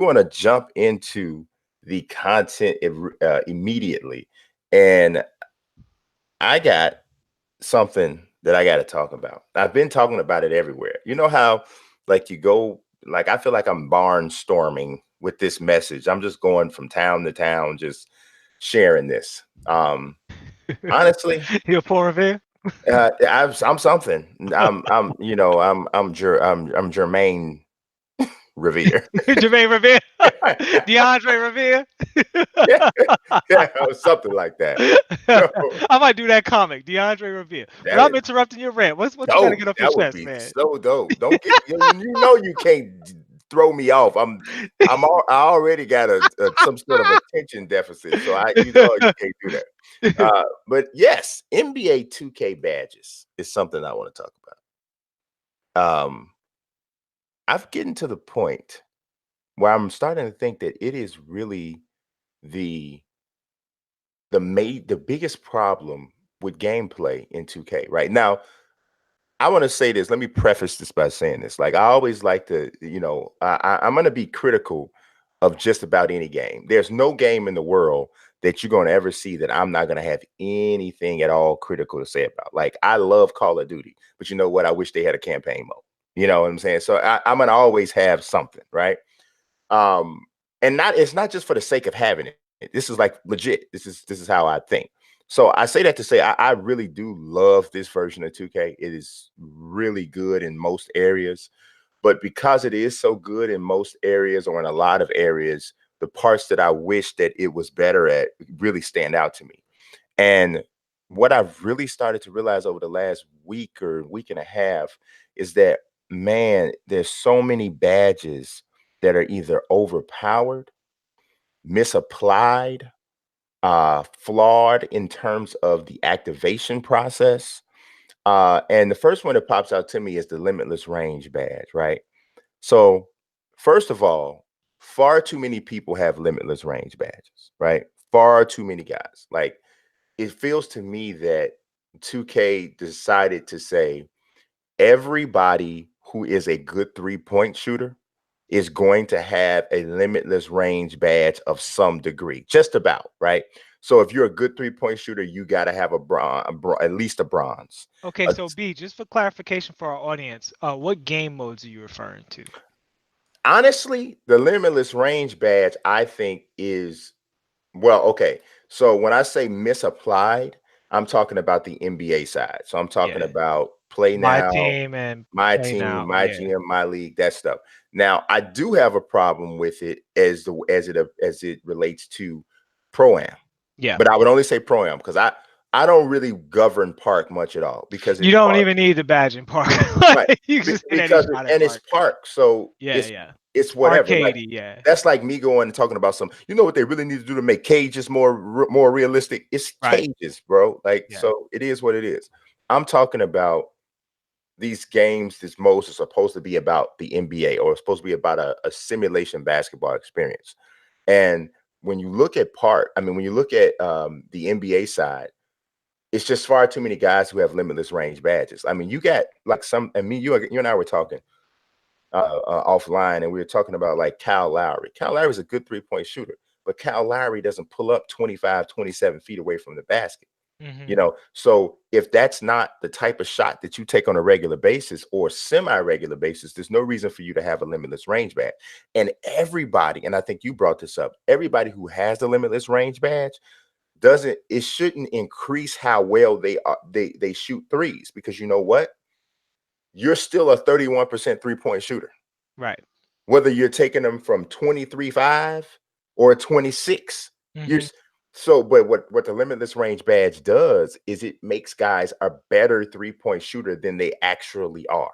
want to jump into the content immediately. And I got something that I got to talk about. I've been talking about it everywhere. You know how, like, you go, like, I feel like I'm barnstorming with this message. I'm just going from town to town, just sharing this. Honestly, You're a poor revere? I'm something. I'm Jermaine Revere. Jermaine Revere? DeAndre Revere? Yeah, yeah, something like that. So I might do that comic, DeAndre Revere. But that I'm is interrupting your rant. What you got to dope. get off your That would chest, be man? so dope. Don't get you know you can't throw me off. I already got a some sort of attention deficit, so you can't do that. But yes, NBA 2K badges is something I want to talk about. I've getting to the point where I'm starting to think that it is really the the biggest problem with gameplay in 2K right now. I want to say this. Let me preface this by saying this. Like, I always like to, I'm going to be critical of just about any game. There's no game in the world that you're going to ever see that I'm not going to have anything at all critical to say about. Like, I love Call of Duty, but you know what? I wish they had a campaign mode. You know what I'm saying? So I'm going to always have something, right? Um, and it's not just for the sake of having it. This is like legit. This is how I think. So I say that to say I really do love this version of 2K. It is really good in most areas, but because it is so good in most areas or in a lot of areas, the parts that I wish that it was better at really stand out to me. And what I've really started to realize over the last week or week and a half is that, man, there's so many badges that are either overpowered, misapplied, flawed in terms of the activation process. And the first one that pops out to me is the limitless range badge, right? So, first of all, far too many people have limitless range badges, right? Far too many guys. Like, it feels to me that 2K decided to say everybody who is a good 3-point shooter is going to have a limitless range badge of some degree, just about, right? So if you're a good 3-point shooter, you got to have at least a bronze. Okay, Uh, so B, just for clarification for our audience, what game modes are you referring to? Honestly, the limitless range badge, I think, is well, okay. So when I say misapplied, I'm talking about the NBA side. So I'm talking Yeah, about play my now, team and my play team, now. my Yeah, GM, my league, that stuff. Now, I do have a problem with it as it relates to pro am, yeah. but I would only say pro am because I don't really govern park much at all because You in don't park, even need the badge in park. right? You can just hit any Because shot at it's park. park, so Yeah, yeah. it's whatever. Like, Arcadey, yeah. that's like me going and talking about some. You know what they really need to do to make cages more realistic? It's Right. cages, bro. Like, Yeah. so it is what it is. I'm talking about these games. This most is supposed to be about the NBA or it's supposed to be about a simulation basketball experience. And when you look at when you look at the NBA side, it's just far too many guys who have limitless range badges. I mean, you got like some. I mean, you and I were talking offline, and we were talking about like Kyle Lowry. Kyle Lowry is a good 3-point shooter, but Kyle Lowry doesn't pull up 25, 27 feet away from the basket. Hmm. You know, so if that's not the type of shot that you take on a regular basis or semi-regular basis, there's no reason for you to have a limitless range badge. And everybody, and I think you brought this up, everybody who has the limitless range badge doesn't it shouldn't increase how well they shoot threes because you know what? You're still a 31% 3-point shooter. Right. Whether you're taking them from 23.5 or 26. You're Hmm. so but what the limitless range badge does is it makes guys a better 3-point shooter than they actually are.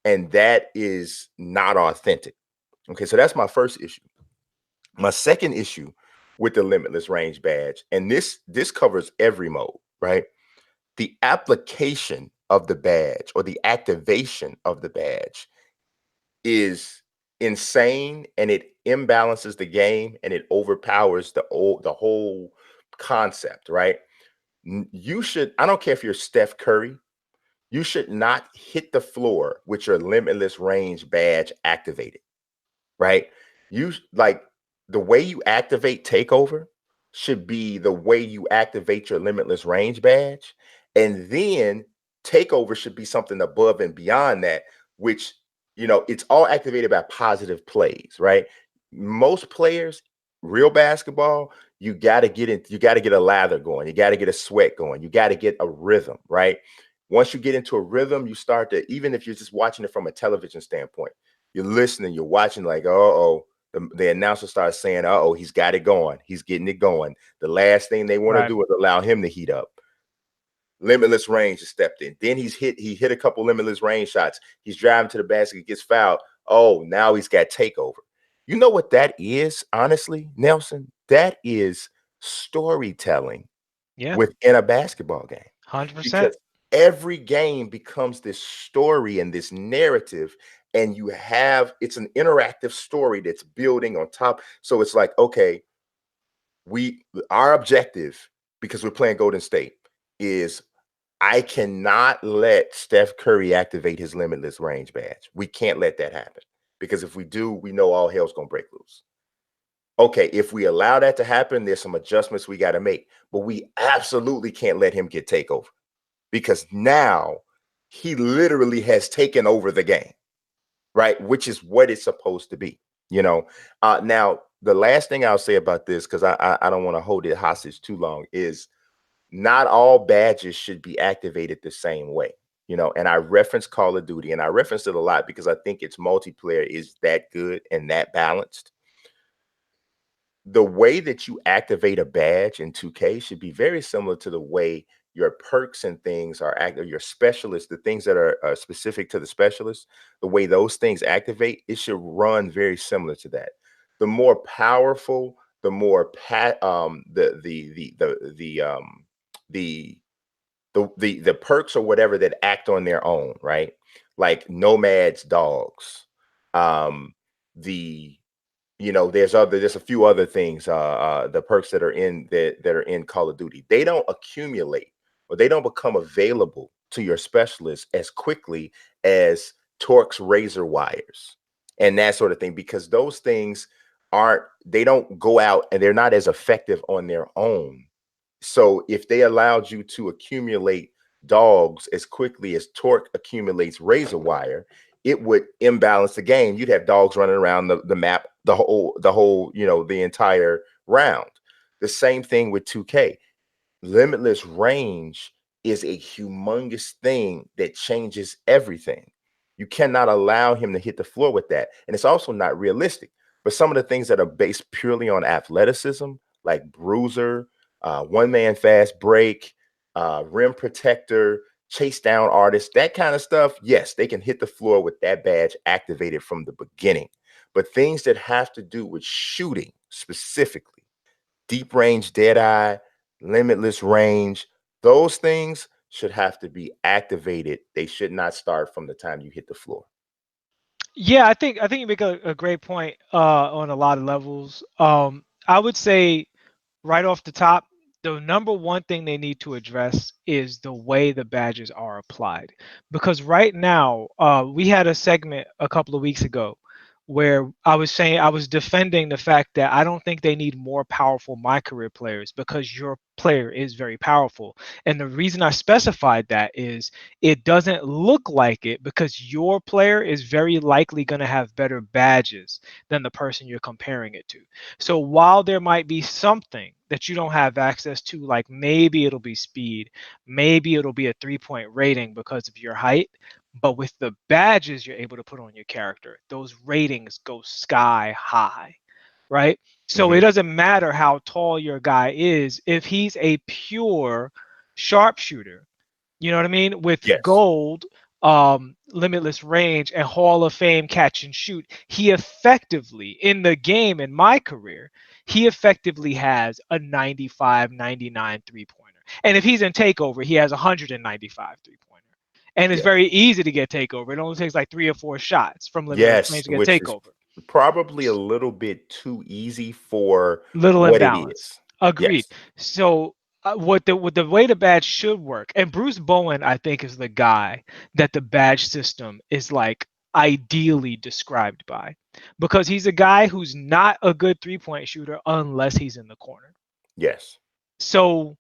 And that is not authentic. Okay, so that's my first issue. My second issue with the limitless range badge, and this covers every mode, right? The application of the badge or the activation of the badge is insane and it imbalances the game and it overpowers the whole concept, right? You should, I don't care if you're Steph Curry, you should not hit the floor with your limitless range badge activated, right? Like the way you activate takeover should be the way you activate your limitless range badge. And then takeover should be something above and beyond that, which, it's all activated by positive plays, right? Most players, real basketball, you got to get a lather going. You got to get a sweat going. You got to get a rhythm, right? Once you get into a rhythm, you start to, even if you're just watching it from a television standpoint, you're listening, you're watching like, oh, the announcer starts saying, oh, he's got it going. He's getting it going. The last thing they want to Right. do is allow him to heat up. Limitless range has stepped in. Then he hit a couple limitless range shots. He's driving to the basket, gets fouled. Oh, now he's got takeover. You know what that is, honestly, Nelson? That is storytelling Yeah. within a basketball game, 100%. because every game becomes this story and this narrative, and it's an interactive story that's building on top. So it's like, okay, our objective, because we're playing Golden State, is I cannot let Steph Curry activate his limitless range badge. We can't let that happen, because if we do, we know all hell's gonna break loose. Okay, if we allow that to happen, there's some adjustments we got to make, but we absolutely can't let him get takeover, because now he literally has taken over the game, right? Which is what it's supposed to be, you know. Now, the last thing I'll say about this, because I don't want to hold it hostage too long, is not all badges should be activated the same way. And I reference Call of Duty, and I reference it a lot because I think its multiplayer is that good and that balanced. The way that you activate a badge in 2K should be very similar to the way your perks and things are active, your specialists, the things that are specific to the specialist, the way those things activate, it should run very similar to that. The more powerful, the more the the perks or whatever that act on their own, right? Like nomads, dogs, the there's a few other things, the perks that are in Call of Duty. They don't accumulate, or they don't become available to your specialists as quickly as Torque's razor wires and that sort of thing, because those things they don't go out, and they're not as effective on their own. So if they allowed you to accumulate dogs as quickly as Torque accumulates razor wire, it would imbalance the game. You'd have dogs running around the map the entire round. The same thing with 2K. Limitless range is a humongous thing that changes everything. You cannot allow him to hit the floor with that. And it's also not realistic. But some of the things that are based purely on athleticism, like bruiser, one man fast break, rim protector, chase down artist, that kind of stuff, yes, they can hit the floor with that badge activated from the beginning. But things that have to do with shooting specifically, deep range, dead eye, limitless range, those things should have to be activated. They should not start from the time you hit the floor. Yeah, I think you make a great point on a lot of levels. I would say right off the top, the number one thing they need to address is the way the badges are applied. Because right now, we had a segment a couple of weeks ago where I was saying I was defending the fact that I don't think they need more powerful my career players because your player is very powerful. And the reason I specified that is it doesn't look like it because your player is very likely going to have better badges than the person you're comparing it to. So while there might be something that you don't have access to, like maybe it'll be speed, maybe it'll be a 3 point rating because of your height, but with the badges you're able to put on your character, those ratings go sky high, right? So it Hmm. doesn't matter how tall your guy is if he's a pure sharpshooter, you know what I mean? With Yes. gold, limitless range, and Hall of Fame catch and shoot, he effectively, in the game, in my career, he effectively has a 95, 99 three-pointer. And if he's in takeover, he has 195 three-pointer. And it's Yes. very easy to get takeover. It only takes like 3 or 4 shots from limitless Yes. range to get Which is takeover. probably a little bit too easy for Little what it imbalance. is. Agreed. Yes. So what the way the badge should work, and Bruce Bowen, I think, is the guy that the badge system is like. ideally described by, because he's a guy who's not a good 3-point shooter unless he's in the corner. Yes. So,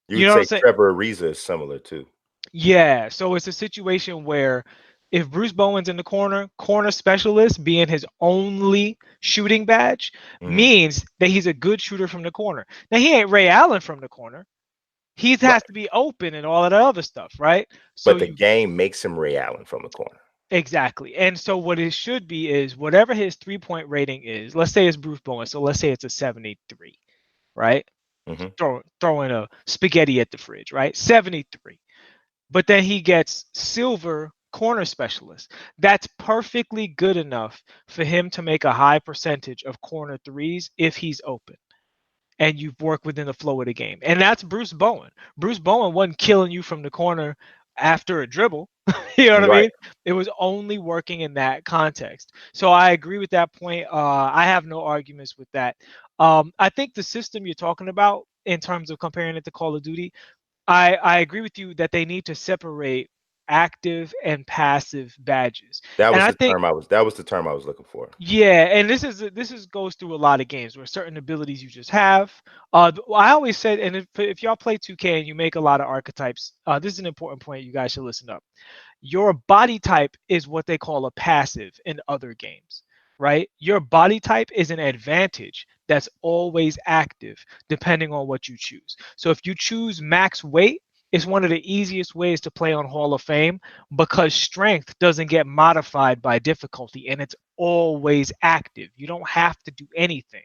You you would know what I'm say saying? Trevor Ariza is similar too. Yeah. So it's a situation where if Bruce Bowen's in the corner, corner specialist being his only shooting badge Mhm. means that he's a good shooter from the corner. Now, he ain't Ray Allen from the corner. He has Right. to be open and all of that other stuff, right? So But the you game makes him Ray Allen from the corner. exactly. And so what it should be is whatever his 3-point rating is, let's say it's Bruce Bowen. So let's say it's a 73, right? Mhm. Throwing a spaghetti at the fridge, right? 73. But then he gets silver corner specialist. That's perfectly good enough for him to make a high percentage of corner threes if he's open and you've worked within the flow of the game. And that's Bruce Bowen. Bruce Bowen wasn't killing you from the corner after a dribble. You know what I Right. mean? It was only working in that context. So I agree with that point. I have no arguments with that. I think the system you're talking about in terms of comparing it to Call of Duty, I agree with you that they need to separate active and passive badges. And I think That was the term I was looking for. yeah, and this is goes through a lot of games where certain abilities you just have. I always said, and if y'all play 2K and you make a lot of archetypes, this is an important point. You guys should listen up. Your body type is what they call a passive in other games, right? Your body type is an advantage that's always active depending on what you choose. So if you choose max weight, it's one of the easiest ways to play on Hall of Fame because strength doesn't get modified by difficulty and it's always active. You don't have to do anything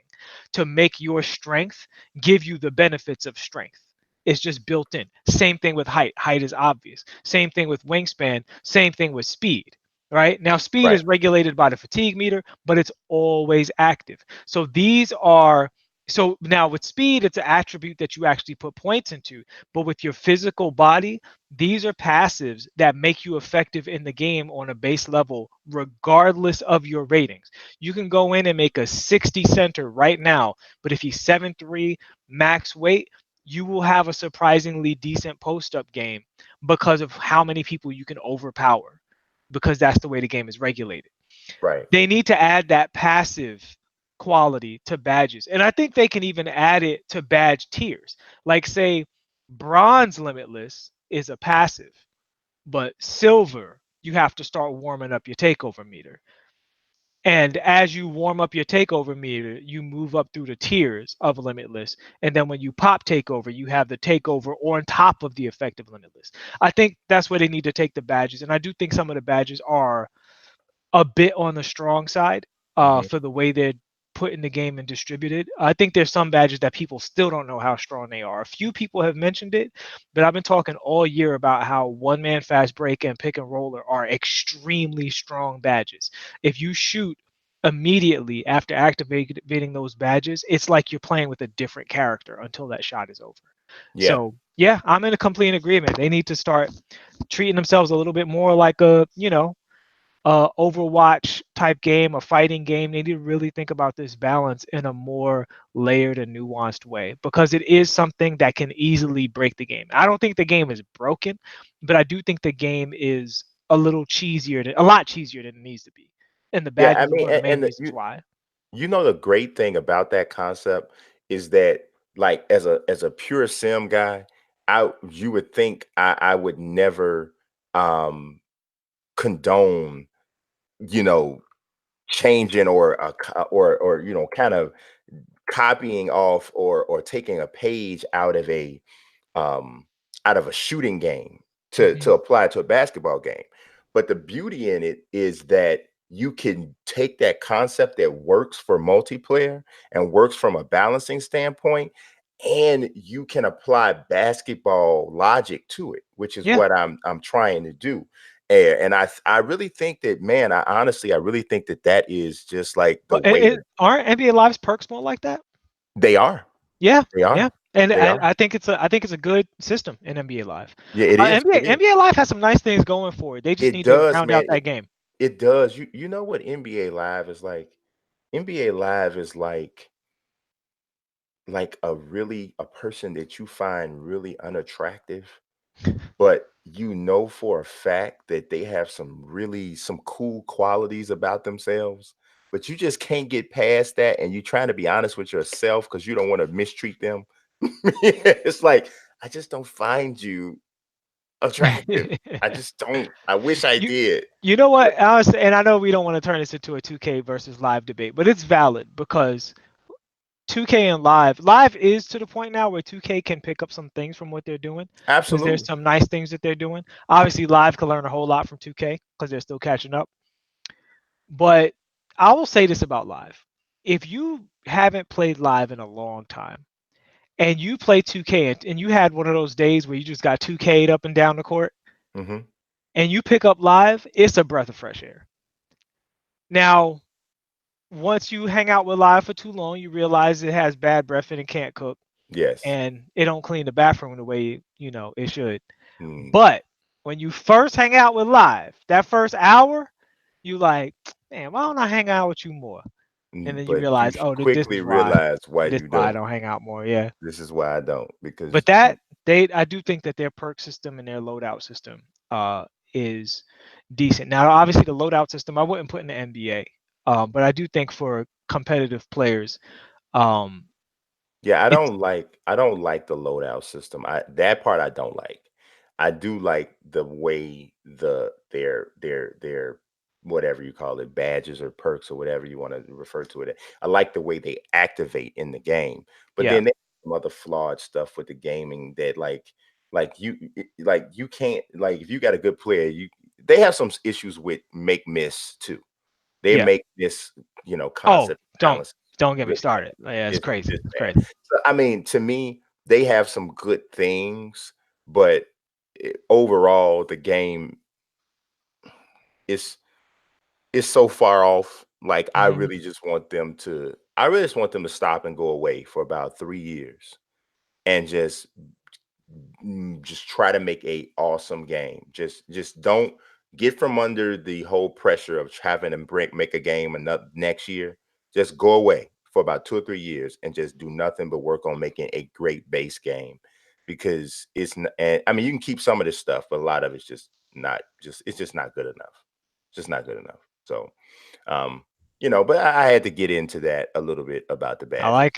to make your strength give you the benefits of strength. It's just built in. Same thing with height. Height is obvious. Same thing with wingspan. Same thing with speed. Right now, speed Right. is regulated by the fatigue meter, but it's always active. So these are so now with speed, it's an attribute that you actually put points into. But with your physical body, these are passives that make you effective in the game on a base level, regardless of your ratings. You can go in and make a 60 center right now, but if he's 7'3 max weight, you will have a surprisingly decent post up game because of how many people you can overpower, because that's the way the game is regulated. Right. They need to add that passive quality to badges. And I think they can even add it to badge tiers. Like, say, bronze limitless is a passive, but silver, you have to start warming up your takeover meter. And as you warm up your takeover meter, you move up through the tiers of Limitless. And then when you pop takeover, you have the takeover on top of the effective Limitless. I think that's where they need to take the badges. And I do think some of the badges are a bit on the strong side Mhm. for the way they're put in the game and distributed. I think there's some badges that people still don't know how strong they are. A few people have mentioned it, but I've been talking all year about how one man fast break and pick and roller are extremely strong badges. If you shoot immediately after activating those badges, it's like you're playing with a different character until that shot is over. Yeah. So yeah, I'm in a complete agreement. They need to start treating themselves a little bit more like a, Overwatch type game, a fighting game. They need to really think about this balance in a more layered and nuanced way because it is something that can easily break the game. I don't think the game is broken, but I do think the game is a lot cheesier than it needs to be. And the Yeah, I badges are mean, one of the main and reasons why. you know the great thing about that concept is that, like, as a pure sim guy, I you would think I would never um condone, you know, changing or kind of copying off or taking a page um out of a shooting game to Hmm. apply to a basketball game. But the beauty in it is that you can take that concept that works for multiplayer and works from a balancing standpoint, and you can apply basketball logic to it, which is Yeah, what I'm trying to do. And I really think that, man, I really think that that is just like the but way that aren't NBA Live's perks more like that? they are. Yeah, They yeah. are. And They I, are. I think it's a good system in NBA Live. Yeah, it is. NBA It is. NBA Live has some nice things going for it. They just It need to does, round out man. that game. It does. You know what NBA Live is like? NBA Live is like a person that you find really unattractive, but you know for a fact that they have some cool qualities about themselves, but you just can't get past that, and you're trying to be honest with yourself because you don't want to mistreat them. It's like, I just don't find you attractive. I just don't. I wish I you did. you know But what? And I know we don't want to turn this into a 2K versus live debate, but it's valid because 2K and live is to the point now where 2K can pick up some things from what they're doing because there's absolutely. some nice things that they're doing. Obviously, live can learn a whole lot from 2K because they're still catching up. But I will say this about live: if you haven't played live in a long time and you play 2K and you had one of those days where you just got 2K'd up and down the court Hmm. and you pick up live, it's a breath of fresh air. Now, once you hang out with live for too long, you realize it has bad breath and it can't cook Yes. and it don't clean the bathroom the way it should. Mm, But when you first hang out with live, that first hour, you like, man, why don't I hang out with you more? And then you but you realize, oh, this quickly is why. realize why This is you why I don't. don't hang out more. Yeah. This is why I don't, because But that I do think that their perk system and their loadout system is decent. Now, obviously, the loadout system I wouldn't put in the NBA, but I do think for competitive players, um, yeah, it's I don't like the loadout system. That part I don't like. I do like the way their whatever you call it, badges or perks or whatever you want to refer to it. I like the way they activate in the game. But yeah, then they have some other flawed stuff with the gaming that like you can't, like, if you got a good player, you they have some issues with make miss too. They yeah. make this, Oh, concept of don't balance don't get me really started. bad. Yeah, it's crazy. It's It's bad. crazy. So, I mean, to me, they have some good things, but overall, the game is is so far off. Like, Hmm. I really just want them to stop and go away for about 3 years and just try to make a awesome game. Just don't get from under the whole pressure of having to make a game another next year. Just go away for about 2 or 3 years and just do nothing but work on making a great base game, because and I mean, you can keep some of this stuff, but a lot of it's just not good enough. Just not good enough. So, but I had to get into that a little bit about the I badges. like